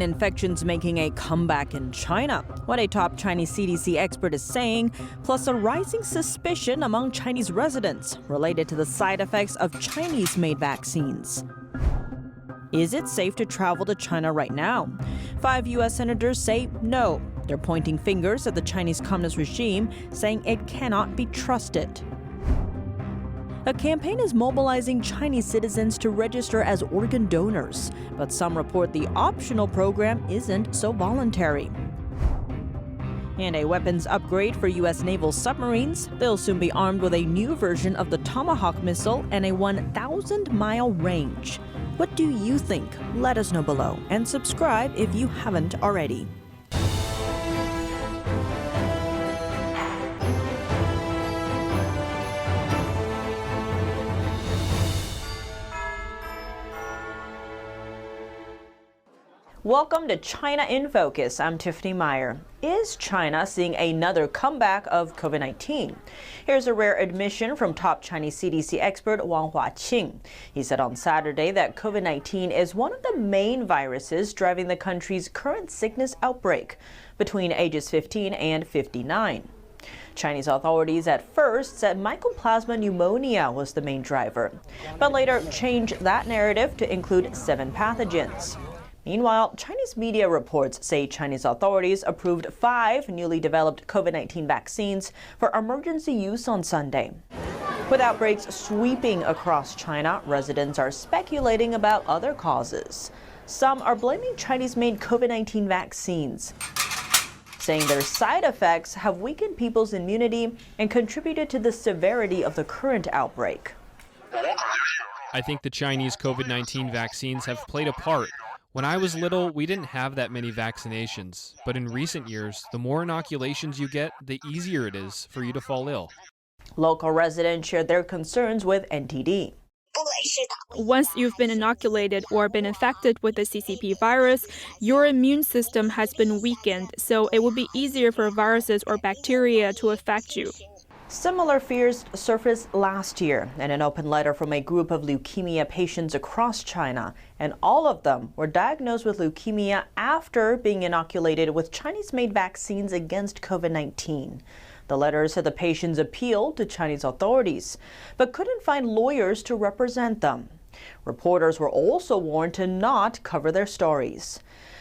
Infections making a comeback in China, what a top Chinese CDC expert is saying, plus a rising suspicion among Chinese residents related to the side effects of Chinese-made vaccines. Is it safe to travel to China right now? 5 U.S. senators say no. They're pointing fingers at the Chinese Communist regime, saying it cannot be trusted. A campaign is mobilizing Chinese citizens to register as organ donors, but some report the optional program isn't so voluntary. And a weapons upgrade for U.S. naval submarines. They'll soon be armed with a new version of the Tomahawk missile and a 1,000-mile range. What do you think? Let us know below and subscribe if you haven't already. Welcome to China in Focus. I'm Tiffany Meyer. Is China seeing another comeback of COVID-19? Here's a rare admission from top Chinese CDC expert Wang Huaqing. He said on Saturday that COVID-19 is one of the main viruses driving the country's current sickness outbreak between ages 15 and 59. Chinese authorities at first said mycoplasma pneumonia was the main driver, but later changed that narrative to include 7 pathogens. Meanwhile, Chinese media reports say Chinese authorities approved 5 newly developed COVID-19 vaccines for emergency use on Sunday. With outbreaks sweeping across China, residents are speculating about other causes. Some are blaming Chinese-made COVID-19 vaccines, saying their side effects have weakened people's immunity and contributed to the severity of the current outbreak. I think the Chinese COVID-19 vaccines have played a part. When I was little, we didn't have that many vaccinations, but in recent years, the more inoculations you get, the easier it is for you to fall ill. Local residents shared their concerns with NTD. Once you've been inoculated or been infected with the CCP virus, your immune system has been weakened, so it will be easier for viruses or bacteria to affect you. Similar fears surfaced last year in an open letter from a group of leukemia patients across China, and all of them were diagnosed with leukemia after being inoculated with Chinese-made vaccines against COVID-19. The letter said the patients appealed to Chinese authorities, but couldn't find lawyers to represent them. Reporters were also warned to not cover their stories.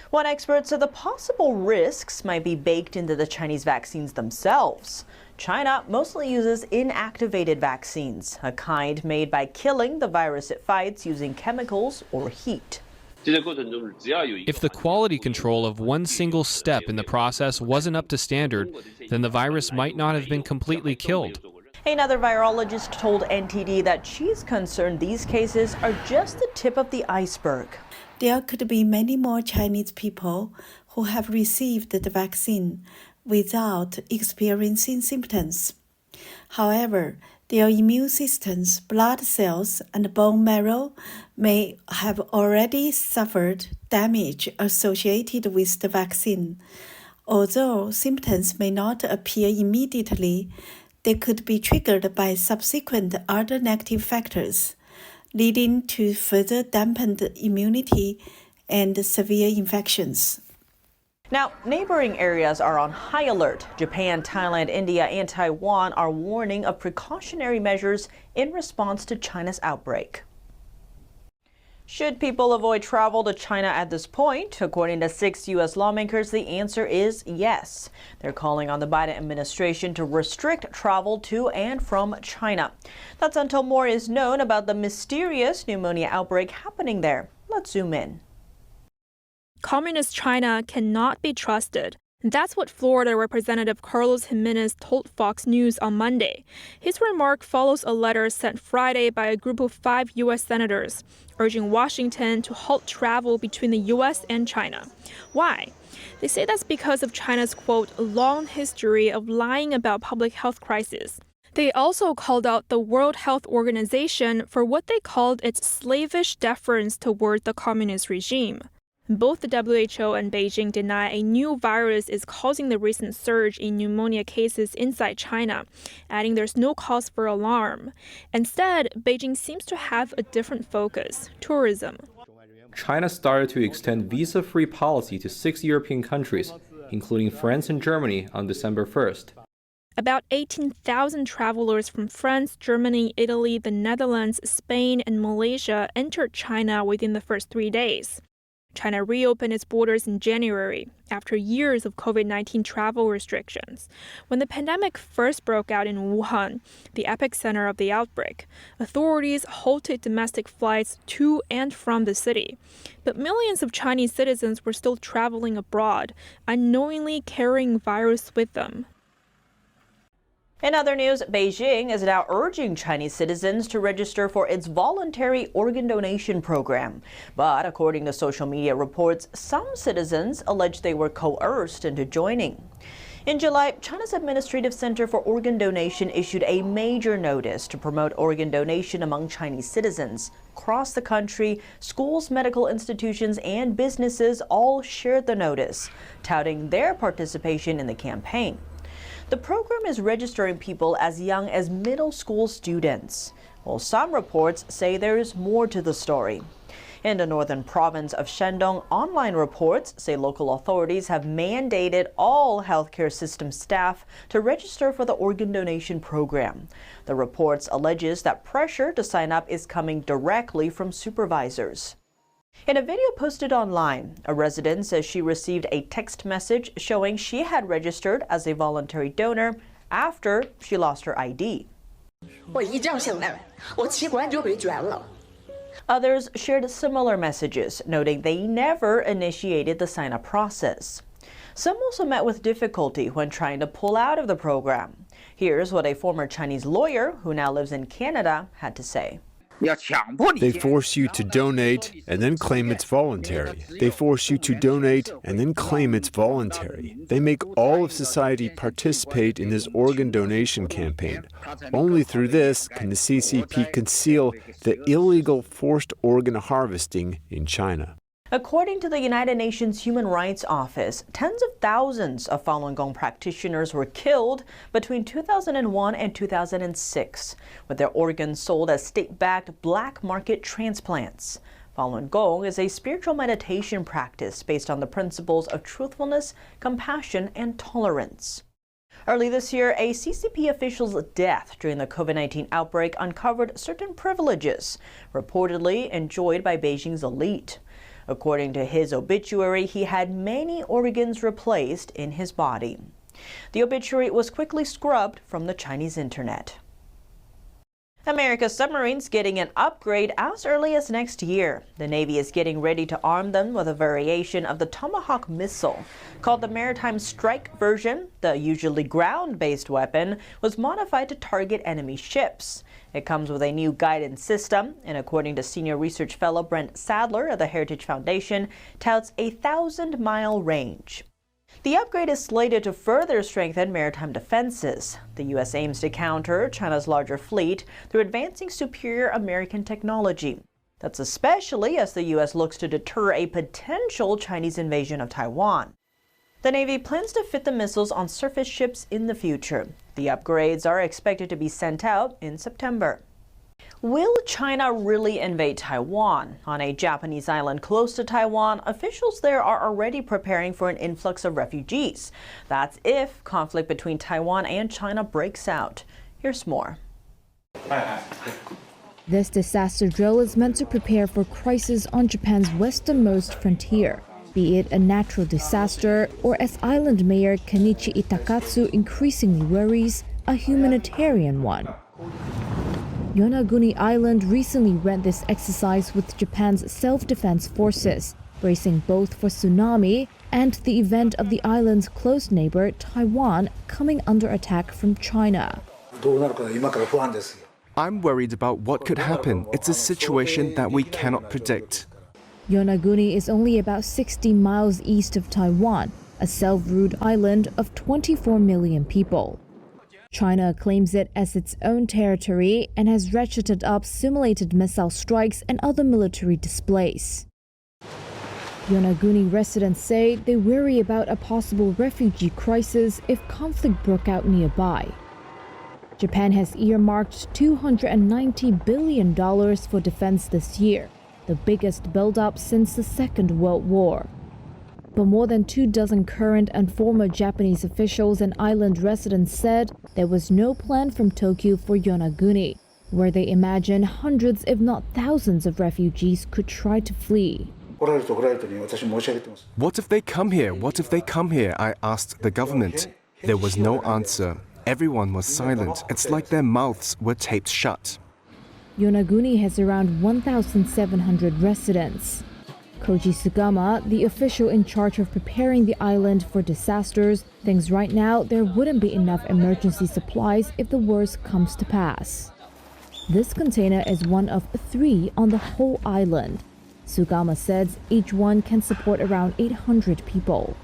One expert said the possible risks might be baked into the Chinese vaccines themselves. China mostly uses inactivated vaccines, a kind made by killing the virus it fights using chemicals or heat. If the quality control of one single step in the process wasn't up to standard, then the virus might not have been completely killed. Another virologist told NTD that she's concerned these cases are just the tip of the iceberg. There could be many more Chinese people who have received the vaccine without experiencing symptoms. However, their immune systems, blood cells, and bone marrow may have already suffered damage associated with the vaccine. Although symptoms may not appear immediately, they could be triggered by subsequent other negative factors, leading to further dampened immunity and severe infections. Now, neighboring areas are on high alert. Japan, Thailand, India, and Taiwan are warning of precautionary measures in response to China's outbreak. Should people avoid travel to China at this point? According to 6 U.S. lawmakers, the answer is yes. They're calling on the Biden administration to restrict travel to and from China. That's until more is known about the mysterious pneumonia outbreak happening there. Let's zoom in. Communist China cannot be trusted. That's what Florida Representative Carlos Jimenez told Fox News on Monday. His remark follows a letter sent Friday by a group of 5 U.S. senators, urging Washington to halt travel between the U.S. and China. Why? They say that's because of China's, quote, long history of lying about public health crisis. They also called out the World Health Organization for what they called its slavish deference toward the communist regime. Both the WHO and Beijing deny a new virus is causing the recent surge in pneumonia cases inside China, adding there's no cause for alarm. Instead, Beijing seems to have a different focus: tourism. China started to extend visa-free policy to 6 European countries, including France and Germany, on December 1st. About 18,000 travelers from France, Germany, Italy, the Netherlands, Spain, and Malaysia entered China within the first 3 days. China reopened its borders in January after years of COVID-19 travel restrictions. When the pandemic first broke out in Wuhan, the epicenter of the outbreak, authorities halted domestic flights to and from the city. But millions of Chinese citizens were still traveling abroad, unknowingly carrying virus with them. In other news, Beijing is now urging Chinese citizens to register for its voluntary organ donation program. But according to social media reports, some citizens allege they were coerced into joining. In July, China's Administrative Center for Organ Donation issued a major notice to promote organ donation among Chinese citizens. Across the country, schools, medical institutions, and businesses all shared the notice, touting their participation in the campaign. The program is registering people as young as middle school students. While some reports say there is more to the story. In the northern province of Shandong, online reports say local authorities have mandated all healthcare system staff to register for the organ donation program. The reports alleges that pressure to sign up is coming directly from supervisors. In a video posted online, a resident says she received a text message showing she had registered as a voluntary donor after she lost her ID. Others shared similar messages, noting they never initiated the sign-up process. Some also met with difficulty when trying to pull out of the program. Here's what a former Chinese lawyer who now lives in Canada had to say. They force you to donate and then claim it's voluntary. They force you to donate and then claim it's voluntary. They make all of society participate in this organ donation campaign. Only through this can the CCP conceal the illegal forced organ harvesting in China. According to the United Nations Human Rights Office, tens of thousands of Falun Gong practitioners were killed between 2001 and 2006, with their organs sold as state-backed black market transplants. Falun Gong is a spiritual meditation practice based on the principles of truthfulness, compassion, and tolerance. Early this year, a CCP official's death during the COVID-19 outbreak uncovered certain privileges reportedly enjoyed by Beijing's elite. According to his obituary, he had many organs replaced in his body. The obituary was quickly scrubbed from the Chinese internet. America's submarines getting an upgrade as early as next year. The Navy is getting ready to arm them with a variation of the Tomahawk missile. Called the Maritime Strike version, the usually ground-based weapon was modified to target enemy ships. It comes with a new guidance system, and according to senior research fellow Brent Sadler of the Heritage Foundation, touts a 1,000-mile range. The upgrade is slated to further strengthen maritime defenses. The U.S. aims to counter China's larger fleet through advancing superior American technology. That's especially as the U.S. looks to deter a potential Chinese invasion of Taiwan. The Navy plans to fit the missiles on surface ships in the future. The upgrades are expected to be sent out in September. Will China really invade Taiwan? On a Japanese island close to Taiwan, officials there are already preparing for an influx of refugees. That's if conflict between Taiwan and China breaks out. Here's more. This disaster drill is meant to prepare for crisis on Japan's westernmost frontier, be it a natural disaster or, as island mayor Kenichi Itakatsu increasingly worries, a humanitarian one. Yonaguni Island recently ran this exercise with Japan's self-defense forces, bracing both for tsunami and the event of the island's close neighbor, Taiwan, coming under attack from China. I'm worried about what could happen. It's a situation that we cannot predict. Yonaguni is only about 60 miles east of Taiwan, a self-ruled island of 24 million people. China claims it as its own territory and has ratcheted up simulated missile strikes and other military displays. Yonaguni residents say they worry about a possible refugee crisis if conflict broke out nearby. Japan has earmarked $290 billion for defense this year, the biggest buildup since the Second World War. But more than 24 current and former Japanese officials and island residents said there was no plan from Tokyo for Yonaguni, where they imagine hundreds if not thousands of refugees could try to flee. What if they come here? What if they come here? I asked the government. There was no answer. Everyone was silent. It's like their mouths were taped shut. Yonaguni has around 1,700 residents. Koji Sugama, the official in charge of preparing the island for disasters, thinks right now there wouldn't be enough emergency supplies if the worst comes to pass. This container is one of 3 on the whole island. Sugama says each one can support around 800 people.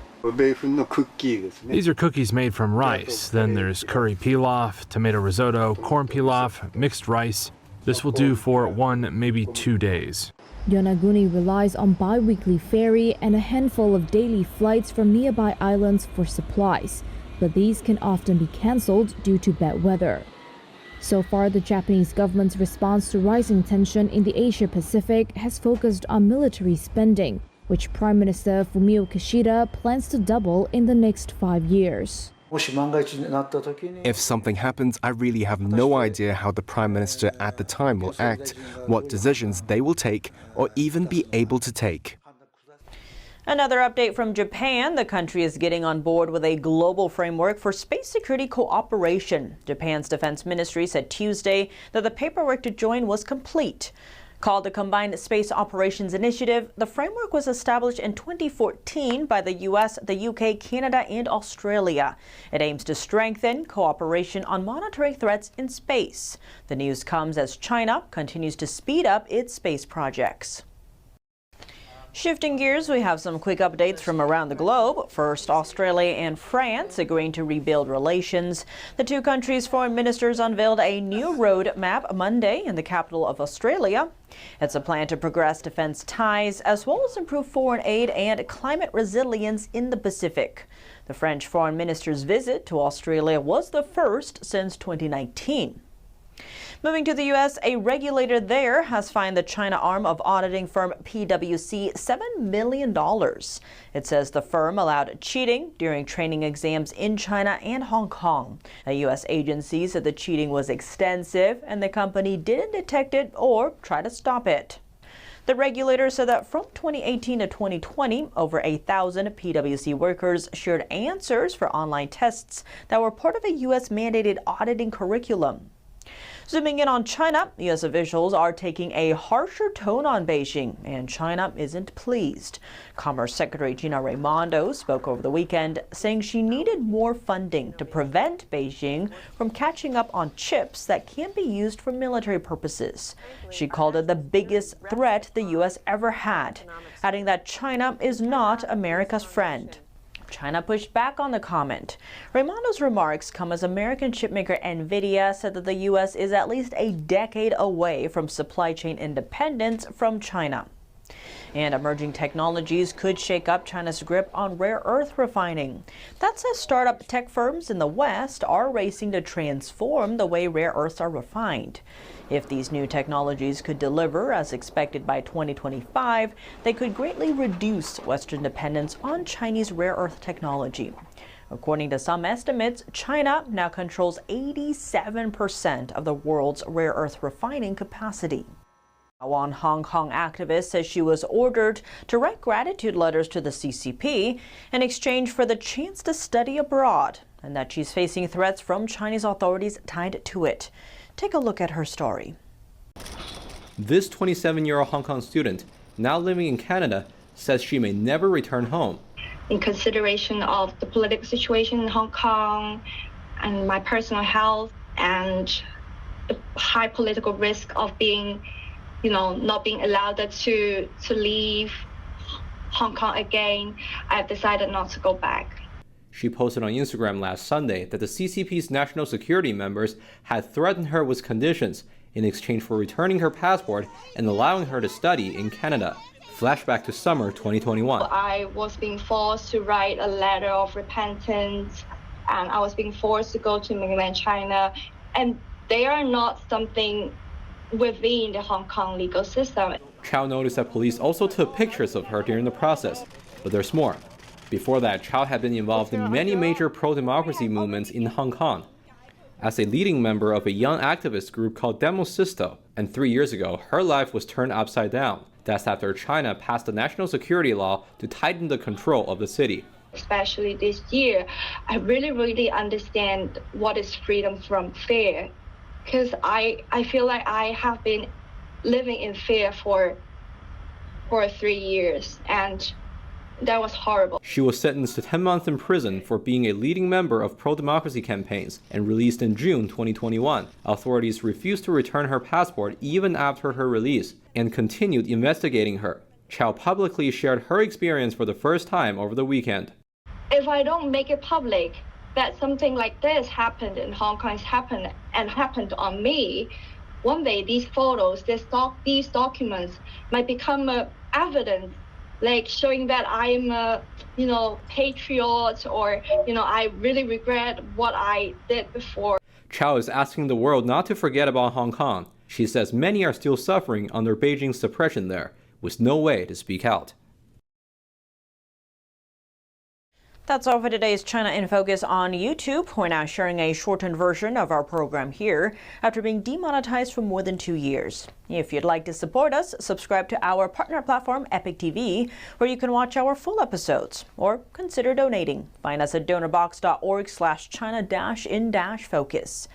These are cookies made from rice. Then there's curry pilaf, tomato risotto, corn pilaf, mixed rice. This will do for 1, maybe 2 days. Yonaguni relies on bi-weekly ferry and a handful of daily flights from nearby islands for supplies, but these can often be cancelled due to bad weather. So far, the Japanese government's response to rising tension in the Asia-Pacific has focused on military spending, which Prime Minister Fumio Kishida plans to double in the next 5 years. If something happens, I really have no idea how the Prime Minister at the time will act, what decisions they will take, or even be able to take. Another update from Japan. The country is getting on board with a global framework for space security cooperation. Japan's defense ministry said Tuesday that the paperwork to join was complete. Called the Combined Space Operations Initiative, the framework was established in 2014 by the U.S., the UK, Canada, and Australia. It aims to strengthen cooperation on monitoring threats in space. The news comes as China continues to speed up its space projects. Shifting gears, we have some quick updates from around the globe. First, Australia and France agreeing to rebuild relations. The two countries' foreign ministers unveiled a new road map Monday in the capital of Australia. It's a plan to progress defense ties as well as improve foreign aid and climate resilience in the Pacific. The French foreign minister's visit to Australia was the first since 2019. Moving to the U.S., a regulator there has fined the China arm of auditing firm PwC $7 million. It says the firm allowed cheating during training exams in China and Hong Kong. A U.S. agency said the cheating was extensive and the company didn't detect it or try to stop it. The regulator said that from 2018 to 2020, over 1,000 PwC workers shared answers for online tests that were part of a U.S. mandated auditing curriculum. Zooming in on China, U.S. officials are taking a harsher tone on Beijing, and China isn't pleased. Commerce Secretary Gina Raimondo spoke over the weekend, saying she needed more funding to prevent Beijing from catching up on chips that can be used for military purposes. She called it the biggest threat the U.S. ever had, adding that China is not America's friend. China pushed back on the comment. Raimondo's remarks come as American chipmaker NVIDIA said that the U.S. is at least a decade away from supply chain independence from China. And emerging technologies could shake up China's grip on rare earth refining. That says startup tech firms in the West are racing to transform the way rare earths are refined. If these new technologies could deliver as expected by 2025, they could greatly reduce Western dependence on Chinese rare earth technology. According to some estimates, China now controls 87% of the world's rare earth refining capacity. One Hong Kong activist says she was ordered to write gratitude letters to the CCP in exchange for the chance to study abroad, and that she's facing threats from Chinese authorities tied to it. Take a look at her story. This 27-year-old Hong Kong student, now living in Canada, says she may never return home. In consideration of the political situation in Hong Kong and my personal health and the high political risk of being, not being allowed to leave Hong Kong again, I've decided not to go back. She posted on Instagram last Sunday that the CCP's national security members had threatened her with conditions in exchange for returning her passport and allowing her to study in Canada. Flashback to summer 2021. I was being forced to write a letter of repentance, and I was being forced to go to mainland China, and they are not something within the Hong Kong legal system. Chow noticed that police also took pictures of her during the process. But there's more. Before that, Chow had been involved in many major pro-democracy movements in Hong Kong. As a leading member of a young activist group called Demosisto, and 3 years ago, her life was turned upside down. That's after China passed a national security law to tighten the control of the city. Especially this year, I really understand what is freedom from fear. Because I feel like I have been living in fear for 3 years, and that was horrible. She was sentenced to 10 months in prison for being a leading member of pro-democracy campaigns and released in June 2021. Authorities refused to return her passport even after her release and continued investigating her. Chow publicly shared her experience for the first time over the weekend. If I don't make it public that something like this happened in Hong Kong happened on me, one day these photos, these documents might become evidence, like showing that I'm a, patriot, or, I really regret what I did before. Chow is asking the world not to forget about Hong Kong. She says many are still suffering under Beijing's suppression there, with no way to speak out. That's all for today's China in Focus on YouTube. We're now sharing a shortened version of our program here after being demonetized for more than 2 years. If you'd like to support us, subscribe to our partner platform, Epic TV, where you can watch our full episodes, or consider donating. Find us at donorbox.org/China-in-focus.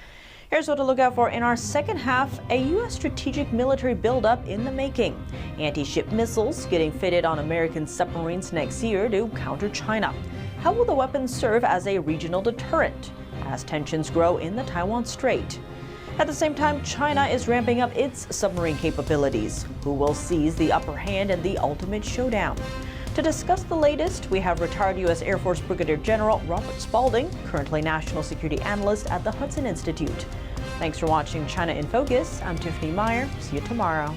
Here's what to look out for in our second half: a U.S. strategic military buildup in the making, anti-ship missiles getting fitted on American submarines next year to counter China. How will the weapons serve as a regional deterrent as tensions grow in the Taiwan Strait? At the same time, China is ramping up its submarine capabilities. Who will seize the upper hand in the ultimate showdown? To discuss the latest, we have retired U.S. Air Force Brigadier General Robert Spalding, currently National Security Analyst at the Hudson Institute. Thanks for watching China in Focus. I'm Tiffany Meyer. See you tomorrow.